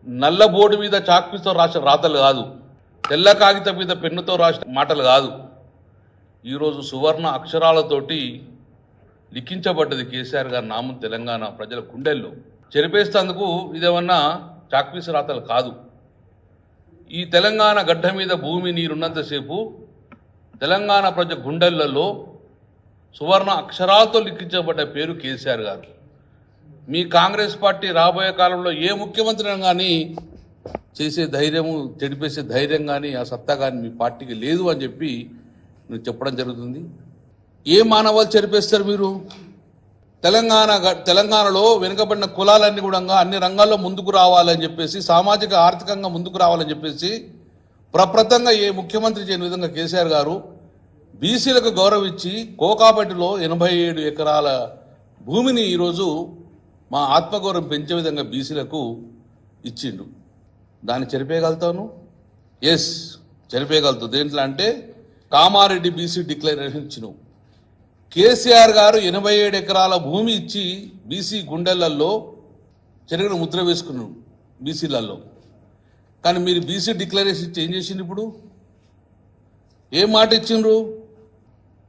నల్ల బోర్డు మీద చాక్పీస్తో రాసిన రాతలు కాదు, తెల్ల కాగితం మీద పెన్నుతో రాసిన మాటలు కాదు. ఈరోజు సువర్ణ అక్షరాలతోటి లిఖించబడ్డది కేసీఆర్ గారి నామం తెలంగాణ ప్రజల గుండెల్లో. చెరిపేస్తేందుకు ఇదేమన్నా చాక్పీస్ రాతలు కాదు. ఈ తెలంగాణ గడ్డ మీద భూమి నీరున్నంతసేపు తెలంగాణ ప్రజల గుండెలలో సువర్ణ అక్షరాలతో లిఖించబడ్డ పేరు కేసీఆర్ గారు. మీ కాంగ్రెస్ పార్టీ రాబోయే కాలంలో ఏ ముఖ్యమంత్రిని కానీ చేసే ధైర్యము, చెడిపేసే ధైర్యం కానీ ఆ సత్తా కానీ మీ పార్టీకి లేదు అని చెప్పి నేను చెప్పడం జరుగుతుంది. ఏ మానవాళ్ళు చెరిపేస్తారు మీరు? తెలంగాణలో వెనుకబడిన కులాలన్నీ కూడా అన్ని రంగాల్లో ముందుకు రావాలని చెప్పేసి, సామాజిక ఆర్థికంగా ముందుకు రావాలని చెప్పేసి ప్రప్రథంగా ఏ ముఖ్యమంత్రి చేయని విధంగా కేసీఆర్ గారు బీసీలకు గౌరవం ఇచ్చి కోకాపేటలో 87 ఎకరాల భూమిని ఈరోజు మా ఆత్మగౌరవం పెంచే విధంగా బీసీలకు ఇచ్చిండు. దాన్ని చెరిపేయగలుగుతాను? ఎస్, చెరిపేయగలుగుతావు. దేంట్లో అంటే కామారెడ్డి బీసీ డిక్లరేషన్ ఇచ్చినావు. కేసీఆర్ గారు 87 ఎకరాల భూమి ఇచ్చి బీసీ గుండెలలో చెరుగున ముద్ర వేసుకున్నాడు బీసీలలో. కానీ మీరు బీసీ డిక్లరేషన్ ఇచ్చి ఏం చేసిండు? ఇప్పుడు ఏం మాట ఇచ్చిండ్రు?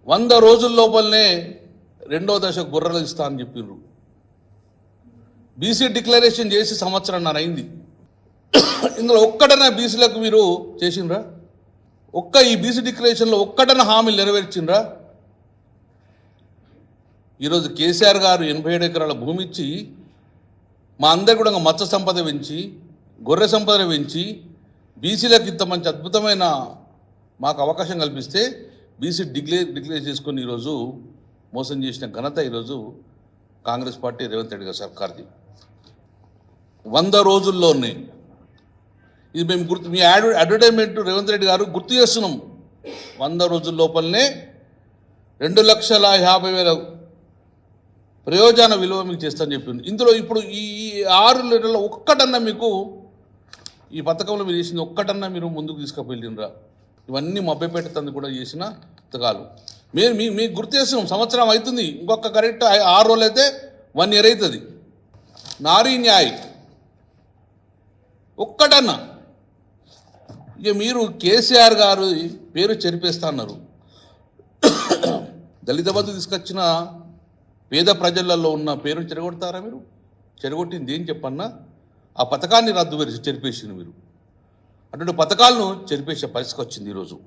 100 రోజుల లోపలనే 2వ దశ గుర్రలు ఇస్తా అని చెప్పిండ్రు. బీసీ డిక్లరేషన్ చేసి సంవత్సరంన్నర అయింది. ఇందులో ఒక్కడన్నా బీసీలకు మీరు చేసిండ్రా? ఈ బీసీ డిక్లరేషన్లో ఒక్కడన్నా హామీలు నెరవేర్చిండ్రా? ఈరోజు కేసీఆర్ గారు 87 ఎకరాల భూమి ఇచ్చి మా అందరు కూడా మత్స్య సంపద పెంచి, గొర్రె సంపద పెంచి, బీసీలకు ఇంత మంచి అద్భుతమైన మాకు అవకాశం కల్పిస్తే బీసీ డిక్లేర్ చేసుకొని ఈరోజు మోసం చేసిన ఘనత ఈరోజు కాంగ్రెస్ పార్టీ రేవంత్ రెడ్డి గారి సర్కార్ది. 100 రోజుల్లోనే ఇది మేము మీ అడ్వర్టైజ్మెంట్ రేవంత్ రెడ్డి గారు గుర్తు చేస్తున్నాం. 100 రోజుల లోపలనే 2,50,000 ప్రయోజన విలువ మీకు చేస్తానని చెప్పింది. ఇందులో ఇప్పుడు ఈ 6 నెలల్లో ఒక్కటన్నా మీకు ఈ పథకంలో మీరు చేసింది ఒక్కటన్నా మీరు ముందుకు తీసుకుపోయిండ్రా? ఇవన్నీ మభ్యపెట్టేందుకు కూడా చేసిన పథకాలు మీకు గుర్తు చేస్తున్నాం. సంవత్సరం అవుతుంది, ఇంకొక కరెక్ట్ 6 రోజులు అయితే 1 ఇయర్ అవుతుంది. నారీ న్యాయ్ ఒక్కటన్నా. ఇక మీరు కేసీఆర్ గారు పేరు చెరిపేస్తా అన్నారు. దళిత బంధు తీసుకొచ్చిన పేద ప్రజలలో ఉన్న పేరును చెరగొడతారా మీరు? చెరగొట్టింది ఏం చెప్పన్నా? ఆ పథకాన్ని చెరిపేసింది మీరు. అటువంటి పథకాలను చెరిపేసే పరిస్థితి వచ్చింది ఈరోజు.